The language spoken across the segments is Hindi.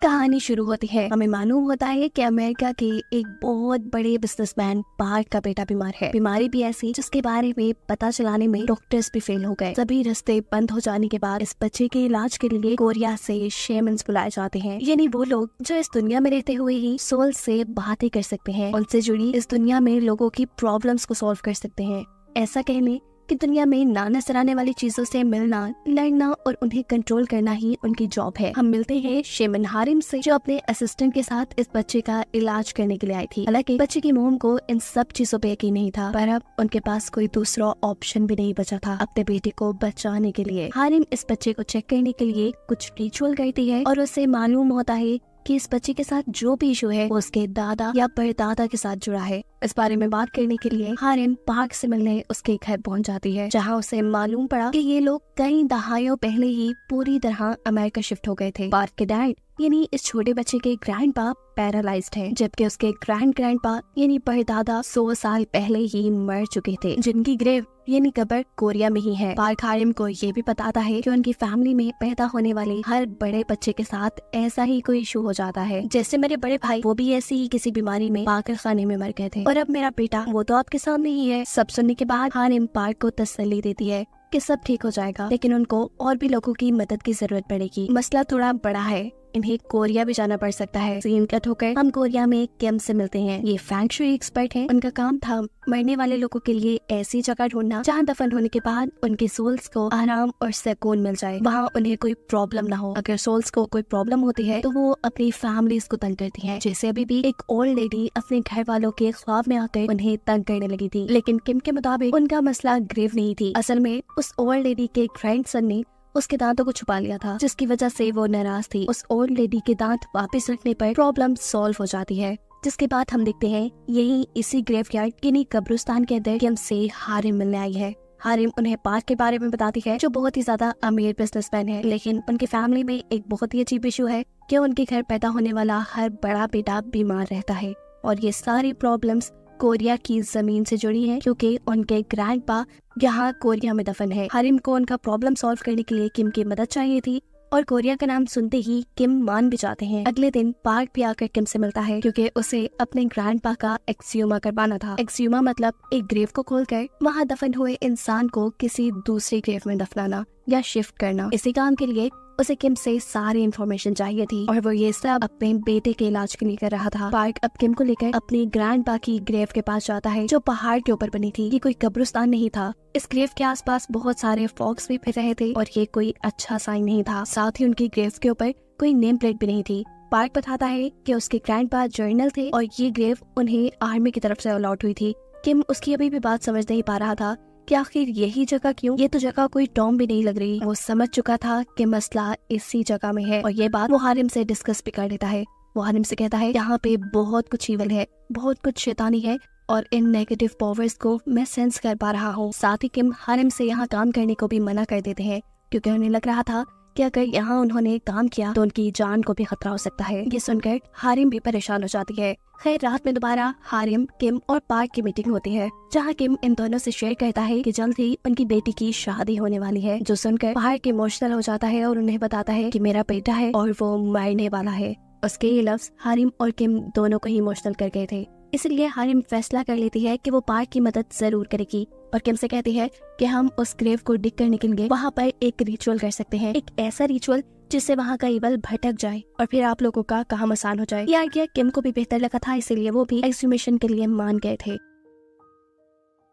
कहानी शुरू होती है। हमें मालूम होता है कि अमेरिका के एक बहुत बड़े बिजनेसमैन पार्क का बेटा बीमार है। बीमारी भी ऐसी जिसके बारे में पता चलाने में डॉक्टर्स भी फेल हो गए। सभी रास्ते बंद हो जाने के बाद इस बच्चे के इलाज के लिए कोरिया से शेमन्स बुलाए जाते हैं, यानी वो लोग जो इस दुनिया में रहते हुए ही सोल से बातें कर सकते हैं, उनसे जुड़ी इस दुनिया में लोगों की प्रॉब्लम्स को सॉल्व कर सकते हैं। ऐसा कहने कि दुनिया में ना नजर आने वाली चीजों से मिलना, लड़ना और उन्हें कंट्रोल करना ही उनकी जॉब है। हम मिलते हैं शेमन हारिम से, जो अपने असिस्टेंट के साथ इस बच्चे का इलाज करने के लिए आई थी। हालांकि बच्चे की मोम को इन सब चीजों पे यकीन नहीं था, पर अब उनके पास कोई दूसरा ऑप्शन भी नहीं बचा था अपने बेटे को बचाने के लिए। हारिम इस बच्चे को चेक करने के लिए कुछ रिचुअल करती है और उसे मालूम होता है कि इस बच्चे के साथ जो भी इशू है वो उसके दादा या परदादा के साथ जुड़ा है। इस बारे में बात करने के लिए हारिम पार्क से मिलने उसके घर पहुंच जाती है, जहां उसे मालूम पड़ा कि ये लोग कई दहाइयों पहले ही पूरी तरह अमेरिका शिफ्ट हो गए थे। पार्क के डैड यानी इस छोटे बच्चे के ग्रैंडपा पैरालाइज्ड हैं, जबकि उसके ग्रैंडपा यानी परदादा 100 साल पहले ही मर चुके थे, जिनकी ग्रेव यानी कब्र कोरिया में ही है। पार्क हारिम को ये भी बताता है कि उनकी फैमिली में पैदा होने वाले हर बड़े बच्चे के साथ ऐसा ही कोई इशू हो जाता है। जैसे मेरे बड़े भाई, वो भी ऐसी ही किसी बीमारी में पागल खाने में मर गए थे, और अब मेरा बेटा वो तो आपके सामने ही है। सब सुनने के बाद हारिम पार्क को तसल्ली देती है कि सब ठीक हो जाएगा, लेकिन उनको और भी लोगों की मदद की जरूरत पड़ेगी। मसला थोड़ा बड़ा है, इन्हें कोरिया भी जाना पड़ सकता है। सीन कट होकर हम कोरिया में किम से मिलते हैं। ये फेंग शुई एक्सपर्ट हैं। उनका काम था मरने वाले लोगों के लिए ऐसी जगह ढूंढना जहां दफन होने के बाद उनके सोल्स को आराम और सुकून मिल जाए, वहां उन्हें कोई प्रॉब्लम ना हो। अगर सोल्स को कोई प्रॉब्लम होती है तो वो अपनी फैमिलीज को तंग करती हैं। जैसे अभी भी एक ओल्ड लेडी अपने घर वालों के ख्वाब में आकर उन्हें तंग करने लगी थी, लेकिन किम के मुताबिक उनका मसला ग्रेव नहीं थी। असल में उस ओल्ड लेडी के ग्रैंडसन ने उसके दांतों को छुपा लिया था, जिसकी वजह से वो नाराज थी। उस ओल्ड लेडी के दांत वापस रखने पर प्रॉब्लम सॉल्व हो जाती है, जिसके बाद हम देखते हैं यही इसी ग्रेवयार्ड यानी कब्रिस्तान के अंदर किम से हारिम मिलने आई है। हारिम उन्हें पार्क के बारे में बताती है, जो बहुत ही ज्यादा अमीर बिजनेसमैन है, लेकिन उनकी फैमिली में एक बहुत ही अजीब इशू है कि उनके घर पैदा होने वाला हर बड़ा बेटा बीमार रहता है, और ये सारी प्रॉब्लम्स कोरिया की जमीन से जुड़ी है, क्योंकि उनके ग्रैंडपा यहाँ कोरिया में दफन है। हारिम को उनका प्रॉब्लम सॉल्व करने के लिए किम की मदद चाहिए थी, और कोरिया का नाम सुनते ही किम मान भी जाते हैं। अगले दिन पार्क भी आकर किम से मिलता है, क्योंकि उसे अपने ग्रैंडपा का एक्सह्यूमा करवाना था। एक्सह्यूमा मतलब एक ग्रेव को खोलकर वहाँ दफन हुए इंसान को किसी दूसरी ग्रेव में दफनाना या शिफ्ट करना। इसी काम के लिए उसे किम से सारी इन्फॉर्मेशन चाहिए थी, और वो ये सब अपने बेटे के इलाज के लिए कर रहा था। पार्क अब किम को लेकर अपनी ग्रैंडपा की ग्रेव के पास जाता है, जो पहाड़ के ऊपर बनी थी। ये कोई कब्रिस्तान नहीं था। इस ग्रेव के आसपास बहुत सारे फॉक्स भी फिर रहे थे, और ये कोई अच्छा साइन नहीं था। साथ ही उनकी ग्रेव के ऊपर कोई नेम प्लेट भी नहीं थी। पार्क बताता है कि उसके ग्रैंडपा जर्नल थे, और ये ग्रेव उन्हें आर्मी की तरफ से अलॉट हुई थी। किम उसकी अभी भी बात समझ नहीं पा रहा था कि आखिर यही जगह क्यों। ये तो जगह कोई टॉम भी नहीं लग रही। वो समझ चुका था कि मसला इसी जगह में है, और ये बात वो हारिम से डिस्कस भी कर लेता है। वो हारिम से कहता है, यहाँ पे बहुत कुछ ईवल है, बहुत कुछ शैतानी है, और इन नेगेटिव पावर्स को मैं सेंस कर पा रहा हूँ। साथ ही किम हारिम से यहाँ काम करने को भी मना कर देते हैं, क्योंकि उन्हें लग रहा था कि अगर यहाँ उन्होंने काम किया तो उनकी जान को भी खतरा हो सकता है। ये सुनकर हारिम भी परेशान हो जाती है। खैर, रात में दोबारा हारिम, किम और पार्क की मीटिंग होती है, जहाँ किम इन दोनों से शेयर करता है कि जल्द ही उनकी बेटी की शादी होने वाली है, जो सुनकर पार्क इमोशनल हो जाता है और उन्हें बताता है कि मेरा बेटा है और वो मरने वाला है। उसके ये लफ्ज हारिम और किम दोनों को ही इमोशनल कर गए थे, इसलिए हारिम फैसला कर लेती है कि वो पार्क की मदद जरूर करेगी, और किम से कहती है कि हम उस ग्रेव को डिग करने के लिए वहाँ पर एक रिचुअल कर सकते हैं, एक ऐसा रिचुअल जिससे वहाँ का ईवल भटक जाए और फिर आप लोगों का काम आसान हो जाए। ये आइडिया किम को भी बेहतर लगा था, इसीलिए वो भी एक्सह्यूमेशन के लिए मान गए थे।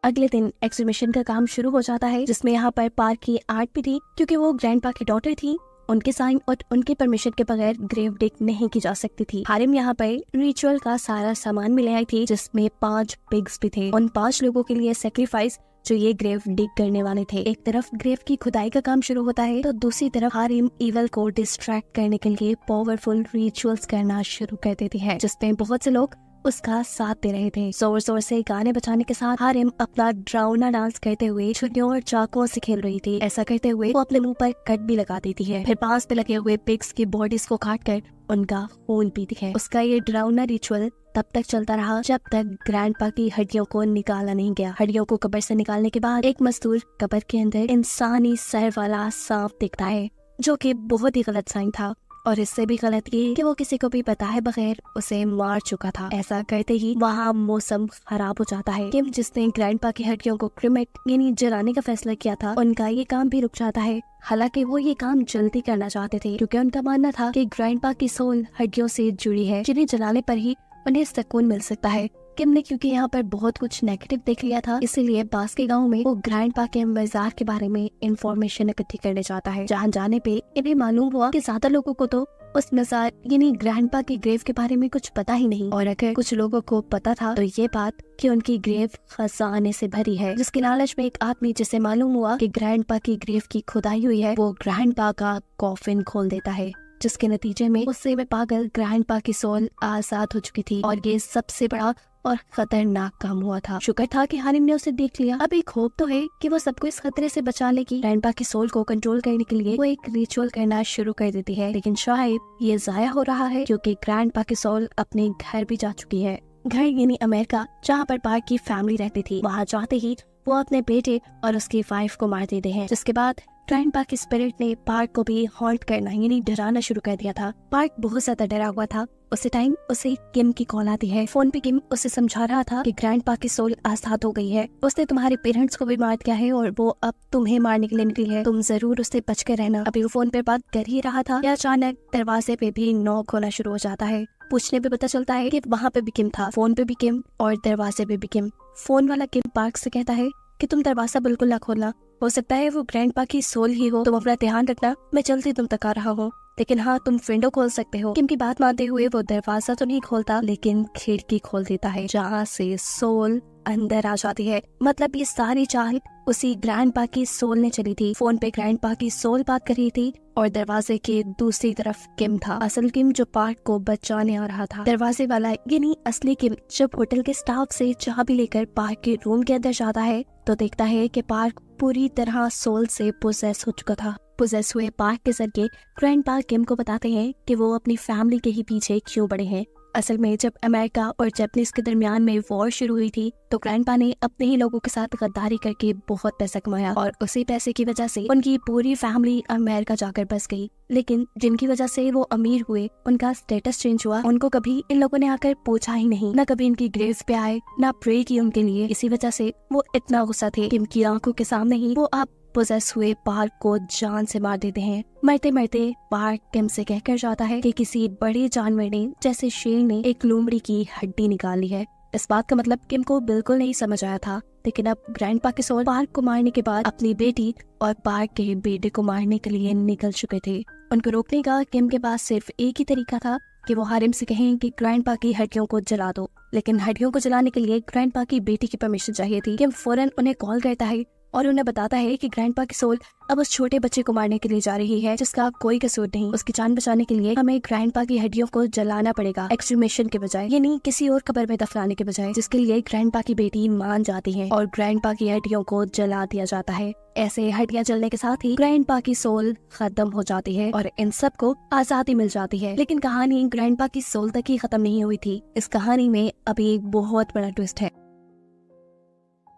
अगले दिन एक्सह्यूमेशन का काम शुरू हो जाता है, जिसमें यहाँ पर पार्क की आर्ट भी थी, क्योंकि वो ग्रैंडपा की डॉटर थी। उनके साइन और उनके परमिशन के बगैर ग्रेव डिग नहीं की जा सकती थी। हारिम यहाँ पर रिचुअल का सारा सामान भी ले आई थी, जिसमें 5 पिग्स भी थे। उन 5 लोगों के लिए सेक्रीफाइस जो ये ग्रेव डिग करने वाले थे। एक तरफ ग्रेव की खुदाई का काम शुरू होता है, तो दूसरी तरफ हारिम ईवल को डिस्ट्रैक्ट करने के लिए पावरफुल रिचुअल्स करना शुरू कर देती है, जिसमें बहुत से लोग उसका साथ दे रहे थे। जोर जोर से गाने बजाने के साथ हारिम अपना ड्राउना डांस करते हुए छुरियों और चाकुओं से खेल रही थी। ऐसा करते हुए वो अपने मुंह पर कट भी लगा देती है, फिर पास पे लगे हुए पिग्स की बॉडीज को काट कर उनका खून पीती है। उसका ये ड्राउना रिचुअल तब तक चलता रहा जब तक ग्रैंडपा की हड्डियों को निकाला नहीं गया। हड्डियों को कब्र से निकालने के बाद एक मजदूर कब्र के अंदर इंसानी सर वाला सांप दिखता है, जो कि बहुत ही गलत साइन था। और इससे भी गलत ये कि वो किसी को भी बताए बगैर उसे मार चुका था। ऐसा करते ही वहाँ मौसम खराब हो जाता है। किम जिसने ग्रैंडपा की हड्डियों को क्रिमेट यानी जलाने का फैसला किया था, उनका ये काम भी रुक जाता है। हालांकि वो ये काम जल्दी करना चाहते थे क्योंकि उनका मानना था कि ग्रैंडपा की सोल हड्डियों से जुड़ी है, जिन्हें जलाने पर ही उन्हें सुकून मिल सकता है। किम ने क्योंकि यहाँ पर बहुत कुछ नेगेटिव देख लिया था, इसीलिए पास के गांव में वो ग्रैंडपा के मजार के बारे में इंफॉर्मेशन इकट्ठी करने जाता है। जहाँ जाने पे इन्हें मालूम हुआ कि ज्यादा लोगों को तो उस मजार यानी ग्रैंडपा की ग्रेव के बारे में कुछ पता ही नहीं, और अगर कुछ लोगों को पता था तो ये बात कि उनकी ग्रेव खजाने से भरी है। जिसके लालच में एक आदमी, जिसे मालूम हुआ कि ग्रैंडपा की ग्रेव की खुदाई हुई है, वो ग्रैंडपा का कॉफिन खोल देता है, जिसके नतीजे में उससे में पागल ग्रैंडपा की सोल आजाद हो चुकी थी। और ये सबसे बड़ा और खतरनाक काम हुआ था। शुक्र था कि हारिम ने उसे देख लिया। अब एक होप तो है कि वो सबको इस खतरे से बचा लेगी। ग्रैंडपा की सोल को कंट्रोल करने के लिए वो एक रिचुअल करना शुरू कर देती है, लेकिन शायद ये जाया हो रहा है क्योंकि ग्रैंडपा की सोल अपने घर भी जा चुकी है। घर यानी अमेरिका, जहाँ पर पार्क की फैमिली रहती थी। वहाँ जाते ही वो अपने बेटे और उसकी वाइफ को मार देते हैं, जिसके बाद ग्रैंडपा की स्पिरिट ने पार्क को भी हॉन्ट करना यानी डराना शुरू कर दिया था। पार्क बहुत ज्यादा डरा हुआ था। उसी टाइम उसे किम की कॉल आती है। फोन पे किम उसे समझा रहा था कि ग्रैंडपा की सोल आजाद हो गई है, उसने तुम्हारे पेरेंट्स को भी मार दिया है और वो अब तुम्हें मारने के लिए निकली है, तुम जरूर उससे बच कर रहना। अभी वो फोन पे बात कर ही रहा था कि अचानक दरवाजे पे भी नॉक होना शुरू हो जाता है। पूछने पे पता चलता है कि वहाँ पे भी किम था, फोन पे भी किम और दरवाजे पे भी किम। फोन वाला किम पार्क से कहता है कि तुम दरवाजा बिल्कुल ना खोलना, हो सकता है वो ग्रैंडपा की सोल ही हो, तुम अपना ध्यान रखना, मैं जल्दी तुम तक आ रहा हूँ, लेकिन हाँ तुम विंडो खोल सकते हो। किम की बात मानते हुए वो दरवाजा तो नहीं खोलता, लेकिन खिड़की खोल देता है, जहाँ से सोल अंदर आ जाती है। मतलब ये सारी चाल उसी ग्रैंडपा की सोल ने चली थी। फोन पे ग्रैंडपा की सोल बात कर रही थी और दरवाजे के दूसरी तरफ किम था, असल किम जो पार्क को बचाने आ रहा था। दरवाजे वाला यानी असली किम जब होटल के स्टाफ से चाबी लेकर पार्क के रूम के अंदर जाता है तो देखता है कि पार्क पूरी तरह सोल से पोजेस हो चुका था। पोजेस हुए पार्क के जरिए ग्रैंडपा किम को बताते हैं कि वो अपनी फैमिली के ही पीछे क्यों पड़े हैं। असल में जब अमेरिका और जापानीज के दरमियान में वॉर शुरू हुई थी तो ग्रैंडपा ने अपने ही लोगों के साथ गद्दारी करके बहुत पैसा कमाया और उसी पैसे की वजह से उनकी पूरी फैमिली अमेरिका जाकर बस गई। लेकिन जिनकी वजह से वो अमीर हुए, उनका स्टेटस चेंज हुआ, उनको कभी इन लोगों ने आकर पूछा ही नहीं, न कभी इनकी ग्रेव पे आए, न प्रे की उनके लिए। इसी वजह से वो इतना गुस्सा थे कि इनकी आंखों के सामने ही वो आप पोजेस हुए पार्क को जान से मार देते हैं। मरते मरते पार्क किम से कहकर जाता है कि किसी बड़े जानवर ने, जैसे शेर ने, एक लोमड़ी की हड्डी निकाल ली है। इस बात का मतलब किम को बिल्कुल नहीं समझ आया था, लेकिन अब ग्रैंडपा के सोल पार्क को मारने के बाद अपनी बेटी और पार्क के बेटे को मारने के लिए निकल चुके थे। उनको रोकने का किम के पास सिर्फ एक ही तरीका था कि वो हारिम से कहें कि ग्रैंडपा की हड्डियों को जला दो, लेकिन हड्डियों को जलाने के लिए ग्रैंडपा की बेटी की परमिशन चाहिए थी। किम फौरन उन्हें कॉल करता है और उन्हें बताता है कि ग्रैंडपा की सोल अब उस छोटे बच्चे को मारने के लिए जा रही है, जिसका कोई कसूर नहीं। उसकी जान बचाने के लिए हमें ग्रैंडपा की हड्डियों को जलाना पड़ेगा, एक्सट्रीमेशन के बजाय, यानी किसी और कब्र में दफनाने के बजाय, जिसके लिए ग्रैंडपा की बेटी मान जाती है और ग्रैंडपा की हड्डियों को जला दिया जाता है। ऐसे हड्डियां जलने के साथ ही ग्रैंडपा की सोल खत्म हो जाती है और इन सबको आजादी मिल जाती है। लेकिन कहानी ग्रैंडपा की सोल तक ही खत्म नहीं हुई थी। इस कहानी में अभी एक बहुत बड़ा ट्विस्ट है।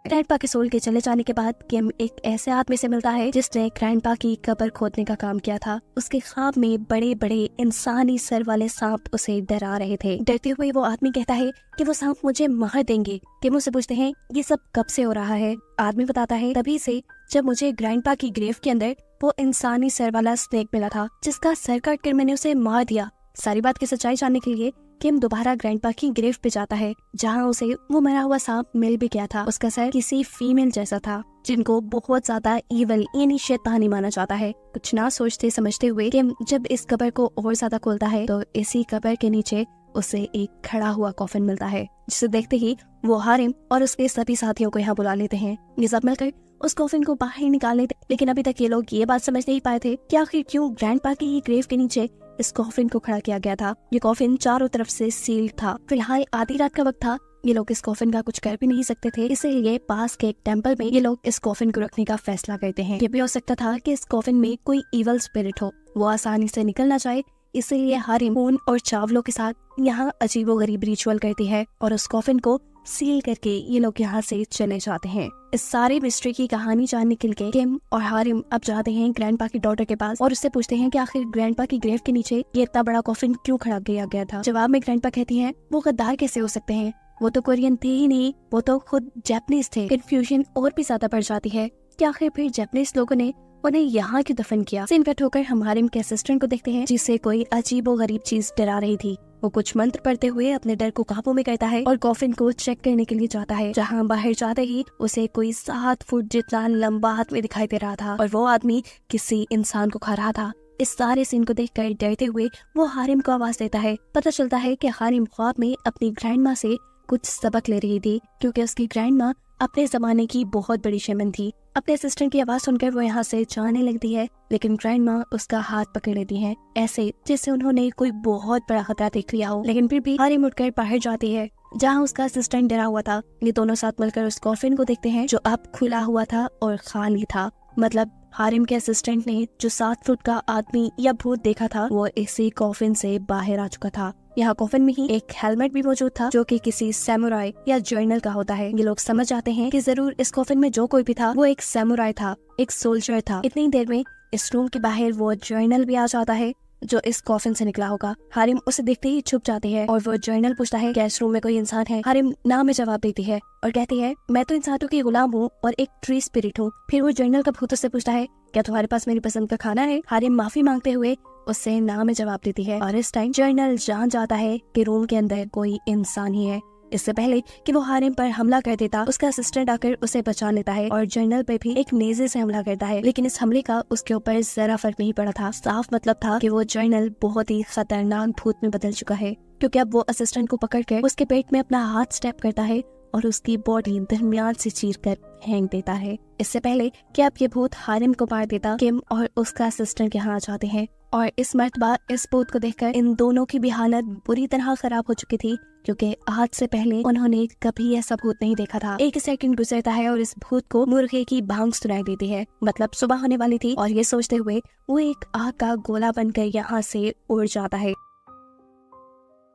ग्रैंडपा के सोल के चले जाने के बाद किम एक ऐसे आदमी से मिलता है जिसने ग्रैंडपा की कब्र खोदने का काम किया था। उसके ख्वाब में बड़े बड़े इंसानी सर वाले सांप उसे डरा रहे थे। डरते हुए वो आदमी कहता है कि वो सांप मुझे मार देंगे। किम उसे पूछते हैं ये सब कब से हो रहा है। आदमी बताता है तभी से जब मुझे ग्रैंडपा की ग्रेव के अंदर वो इंसानी सर वाला स्नेक मिला था, जिसका सर काट कर मैंने उसे मार दिया। सारी बात की सच्चाई जानने के लिए किम दोबारा ग्रैंडपा की ग्रेव पे जाता है, जहाँ उसे वो मरा हुआ सांप मिल भी गया था। उसका सर किसी फीमेल जैसा था, जिनको बहुत ज्यादा ईवल यानी शैतानी माना जाता है। कुछ ना सोचते समझते हुए किम जब इस कब्र को और ज्यादा खोलता है तो इसी कब्र के नीचे उसे एक खड़ा हुआ कॉफिन मिलता है, जिसे देखते ही वो हारिम और उसके सभी साथियों को यहाँ बुला लेते हैं। ये सब मिलकर उस कॉफिन को बाहर निकाल लेते, लेकिन अभी तक ये लोग ये बात समझ नहीं पाए थे कि आखिर क्यों ग्रैंडपा की ग्रेव के नीचे इस कॉफिन को खड़ा किया गया था। ये कॉफिन चारों तरफ से सील्ड था। फिलहाल आधी रात का वक्त था, ये लोग इस कॉफिन का कुछ कर भी नहीं सकते थे, इसीलिए पास के एक टेम्पल में ये लोग इस कॉफिन को रखने का फैसला करते हैं। ये भी हो सकता था कि इस कॉफिन में कोई इवल स्पिरिट हो, वो आसानी से निकल ना जाए, इसीलिए हारिम खून और चावलों के साथ यहाँ अजीबोगरीब रिचुअल करती है और उस कॉफिन को सील करके ये लोग यहाँ से चले जाते हैं। इस सारे मिस्ट्री की कहानी जानने के लिए किम और हारिम अब जाते हैं ग्रैंडपा की डॉटर के पास और उससे पूछते हैं कि आखिर ग्रैंडपा की ग्रेव के नीचे ये इतना बड़ा कॉफिन क्यों खड़ा किया गया था। जवाब में ग्रैंडपा कहती हैं वो गद्दार कैसे हो सकते हैं, वो तो कोरियन थे ही नहीं, वो तो खुद जापानीज थे। कंफ्यूजन और भी ज्यादा बढ़ जाती है कि आखिर फिर जापानीज लोगों ने उन्हें यहाँ क्यों दफन किया। सीन कट होकर हम हारिम के असिस्टेंट को देखते हैं जिसे कोई अजीबो गरीब चीज डरा रही थी। वो कुछ मंत्र पढ़ते हुए अपने डर को काबू में करता है और कॉफिन को चेक करने के लिए जाता है, जहाँ बाहर जाते ही उसे कोई 7 फुट जितना लंबा आदमी दिखाई दे रहा था और वो आदमी किसी इंसान को खा रहा था। इस सारे सीन को देखकर डरते हुए वो हारिम को आवाज देता है। पता चलता है कि हारिम ख्वाब में अपनी ग्रैंड माँ से कुछ सबक ले रही थी, क्योंकि उसकी ग्रैंड माँ अपने जमाने की बहुत बड़ी शेमन थी। अपने असिस्टेंट की आवाज सुनकर वो यहाँ से जाने लगती है, लेकिन ग्रैंड माँ उसका हाथ पकड़ लेती है, ऐसे जैसे उन्होंने कोई बहुत बड़ा खतरा देख लिया हो। लेकिन फिर भी हारिम उठकर बाहर जाती है, जहाँ उसका असिस्टेंट डरा हुआ था। ये दोनों साथ मिलकर उस कॉफिन को देखते हैं जो अब खुला हुआ था और खाली था। मतलब हारिम के असिस्टेंट ने जो 7 फुट का आदमी या भूत देखा था वो इसी कॉफिन से बाहर आ चुका था। यहाँ कॉफिन में ही एक हेलमेट भी मौजूद था जो कि किसी सैमुराई या जर्नल का होता है। ये लोग समझ जाते हैं कि जरूर इस कॉफिन में जो कोई भी था वो एक सैमुराई था, एक सोल्जर था। इतनी देर में इस रूम के बाहर वो जर्नल भी आ जाता है जो इस कॉफिन से निकला होगा। हारिम उसे देखते ही छुप जाते हैं और वो जर्नल पूछता है क्या इस रूम में कोई इंसान है। हारिम ना में जवाब देती है और कहती है मैं तो इंसानों की गुलाम हूँ और एक ट्री स्पिरिट हूँ। फिर वो जर्नल का भूत से पूछता है क्या तुम्हारे पास मेरी पसंद का खाना है। हारिम माफी मांगते हुए उससे ना में जवाब देती है और इस टाइम जर्नल जान जाता है कि रूम के अंदर कोई इंसान ही है। इससे पहले कि वो हारिम पर हमला कर देता, उसका असिस्टेंट आकर उसे बचा लेता है और जर्नल पे भी एक नेज़े से हमला करता है। लेकिन इस हमले का उसके ऊपर जरा फर्क नहीं पड़ा था। साफ मतलब था कि वो जर्नल बहुत ही खतरनाक भूत में बदल चुका है, क्योंकि अब वो असिस्टेंट को पकड़कर उसके पेट में अपना हाथ स्टेप करता है और उसकी बॉडी दरमियान से चीर कर फेंक देता है। इससे पहले कि अब ये भूत हारिम को मार देता, किम और उसका असिस्टेंट यहाँ आ जाते हैं और इस मर्तबा इस भूत को देखकर इन दोनों की भी हालत बुरी तरह खराब हो चुकी थी, क्योंकि आज से पहले उन्होंने कभी ऐसा भूत नहीं देखा था। एक सेकंड गुजरता है और इस भूत को मुर्गे की भांग सुनाई देती है। मतलब सुबह होने वाली थी और ये सोचते हुए वो एक आग का गोला बनकर यहाँ से उड़ जाता है।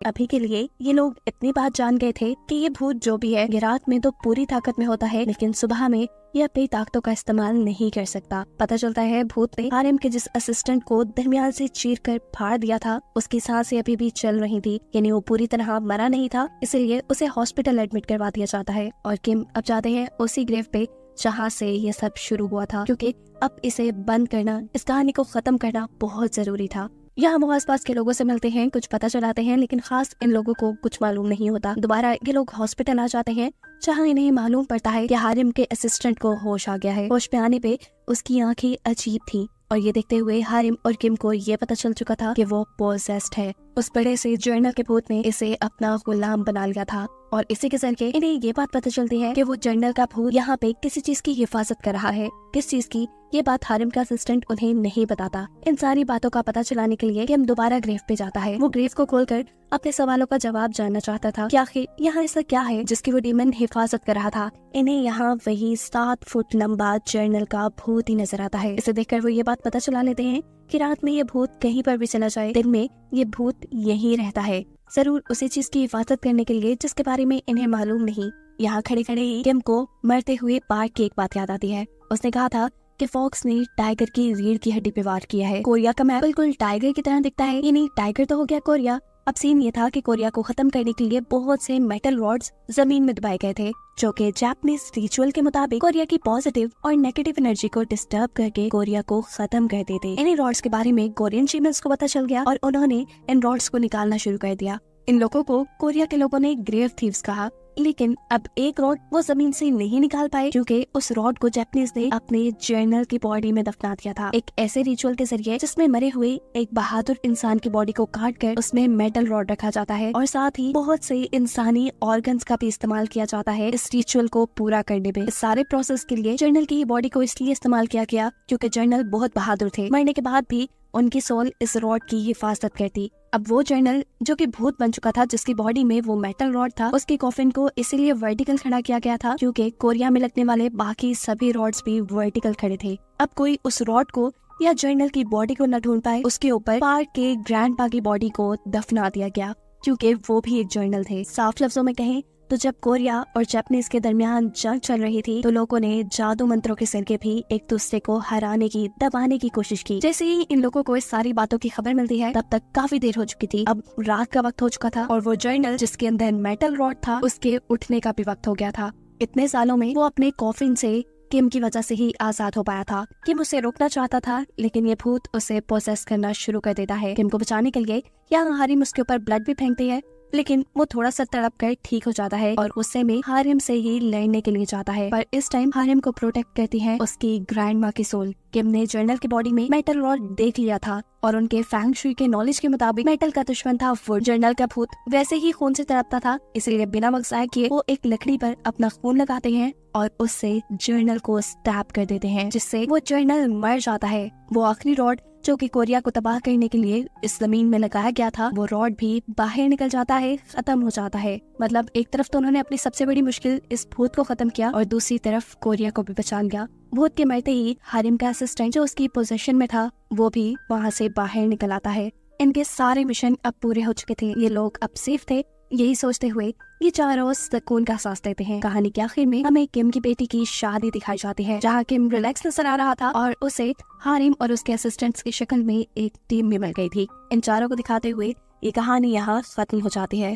अभी के लिए ये लोग इतनी बात जान गए थे कि ये भूत जो भी है ये रात में तो पूरी ताकत में होता है, लेकिन सुबह में ये अपनी ताकतों का इस्तेमाल नहीं कर सकता। पता चलता है भूत ने हारिम के जिस असिस्टेंट को दरमियान से चीर कर फाड़ दिया था उसकी सांसें अभी भी चल रही थी, यानी वो पूरी तरह मरा नहीं था, इसलिए उसे हॉस्पिटल एडमिट करवा दिया जाता है। और किम अब जाते हैं उसी ग्रेव पे जहाँ से ये सब शुरू हुआ था, क्योंकि अब इसे बंद करना, इस कहानी को खत्म करना बहुत जरूरी था। यहाँ वो आसपास के लोगों से मिलते हैं, कुछ पता चलाते हैं, लेकिन खास इन लोगों को कुछ मालूम नहीं होता। दोबारा ये लोग हॉस्पिटल आ जाते हैं, जहाँ इन्हें मालूम पड़ता है कि हारिम के असिस्टेंट को होश आ गया है। होश में आने पे उसकी आंखें अजीब थी और ये देखते हुए हारिम और किम को ये पता चल चुका था कि वो पोजेस्ड है। उस बड़े से जर्नल के भूत ने इसे अपना गुलाम बना लिया था और इसी के जरिए इन्हें ये बात पता चलती है कि वो जर्नल का भूत यहाँ पे किसी चीज की हिफाजत कर रहा है। किस चीज की, ये बात हारिम का असिस्टेंट उन्हें नहीं बताता। इन सारी बातों का पता चलाने के लिए किम दोबारा ग्रेव पे जाता है। वो ग्रेव को खोलकर अपने सवालों का जवाब जानना चाहता था कि आखिर यहाँ ऐसा क्या है जिसकी वो डीमन हिफाजत कर रहा था। इन्हें यहाँ वही 7 फुट लंबा जर्नल का भूत ही नजर आता है। इसे देखकर वो ये बात पता चला लेते हैं कि रात में ये भूत कहीं पर भी चला जाए, दिन में ये भूत यहीं रहता है, जरूर उसी चीज की हिफाजत करने के लिए जिसके बारे में इन्हें मालूम नहीं। यहाँ खड़े खड़े ही किम को मरते हुए पार्क की एक बात याद आती है। उसने कहा था कि फॉक्स ने टाइगर की रीढ़ की हड्डी पे वार किया है। कोरिया का मैप बिल्कुल टाइगर की तरह दिखता है, यानी टाइगर तो हो गया कोरिया। अब सीन ये था कि कोरिया को खत्म करने के लिए बहुत से मेटल रॉड्स जमीन में दबाए गए थे, जो कि जापानीज रिचुअल के मुताबिक कोरिया की पॉजिटिव और नेगेटिव एनर्जी को डिस्टर्ब करके कोरिया को खत्म कर देते। इन रॉड्स के बारे में कोरियन शेमन्स को पता चल गया और उन्होंने इन रॉड्स को निकालना शुरू कर दिया। इन लोगों को कोरिया के लोगों ने ग्रेव थीव्स कहा, लेकिन अब एक रॉड वो जमीन से नहीं निकाल पाए क्योंकि उस रॉड को जापानीज ने अपने जर्नल की बॉडी में दफना दिया था, एक ऐसे रिचुअल के जरिए जिसमें मरे हुए एक बहादुर इंसान की बॉडी को काट कर उसमें मेटल रॉड रखा जाता है और साथ ही बहुत से इंसानी ऑर्गन्स का भी इस्तेमाल किया जाता है इस रिचुअल को पूरा करने में। इस सारे प्रोसेस के लिए जर्नल की बॉडी को इसलिए इस्तेमाल किया गया क्योंकि जर्नल बहुत बहादुर थे, मरने के बाद भी उनकी सोल इस रॉड की हिफाजत करती। अब वो जर्नल जो कि भूत बन चुका था, जिसकी बॉडी में वो मेटल रॉड था, उसके कॉफिन को इसीलिए वर्टिकल खड़ा किया गया था क्योंकि कोरिया में लगने वाले बाकी सभी रॉड्स भी वर्टिकल खड़े थे। अब कोई उस रॉड को या जर्नल की बॉडी को न ढूंढ पाए, उसके ऊपर पार्क के ग्रैंडपा की बॉडी को दफना दिया गया क्योंकि वो भी एक जर्नल थे। साफ लफ्जों में कहें तो जब कोरिया और जापानीज के दरमियान जंग चल रही थी तो लोगों ने जादू मंत्रों के जरिए भी एक दूसरे को हराने की, दबाने की कोशिश की। जैसे ही इन लोगों को इस सारी बातों की खबर मिलती है तब तक काफी देर हो चुकी थी। अब रात का वक्त हो चुका था और वो जर्नल जिसके अंदर मेटल रॉड था उसके उठने का भी वक्त हो गया था। इतने सालों में वो अपने कॉफिन से किम की वजह से ही आजाद हो पाया था। किम उसे रोकना चाहता था लेकिन ये भूत उसे पोसेस करना शुरू कर देता है। किम को बचाने के लिए यहाँ हारिम उसके ऊपर ब्लड भी फेंकती है लेकिन वो थोड़ा सा तड़प कर ठीक हो जाता है और गुस्से में हारिम से ही लड़ने के लिए जाता है। पर इस टाइम हारिम को प्रोटेक्ट करती है उसकी ग्रैंड माँ की सोल। किम ने जर्नल की बॉडी में मेटल रॉड देख लिया था और उनके फैंग शुई के नॉलेज के मुताबिक मेटल का दुश्मन था वो। जर्नल का भूत वैसे ही खून से तड़पता था, इसलिए बिना मकसाय किए वो एक लकड़ी पर अपना खून लगाते हैं और उससे जर्नल को स्टैब कर देते हैं, जिससे वो जर्नल मर जाता है। वो आखिरी रॉड जो कि कोरिया को तबाह करने के लिए इस जमीन में लगाया गया था, वो रॉड भी बाहर निकल जाता है, खत्म हो जाता है। मतलब एक तरफ तो उन्होंने अपनी सबसे बड़ी मुश्किल इस भूत को खत्म किया और दूसरी तरफ कोरिया को भी बचा लिया। भूत के मरते ही हारिम का असिस्टेंट जो उसकी पोजीशन में था वो भी वहाँ से बाहर निकल आता है। इनके सारे मिशन अब पूरे हो चुके थे, ये लोग अब सेफ थे। यही सोचते हुए ये चारों सुकून का सांस लेते हैं। कहानी के आखिर में हमें किम की बेटी की शादी दिखाई जाती है जहाँ किम रिलैक्स नजर आ रहा था और उसे हारिम और उसके असिस्टेंट्स की शक्ल में एक टीम भी मिल गई थी। इन चारों को दिखाते हुए ये कहानी यहाँ खत्म हो जाती है।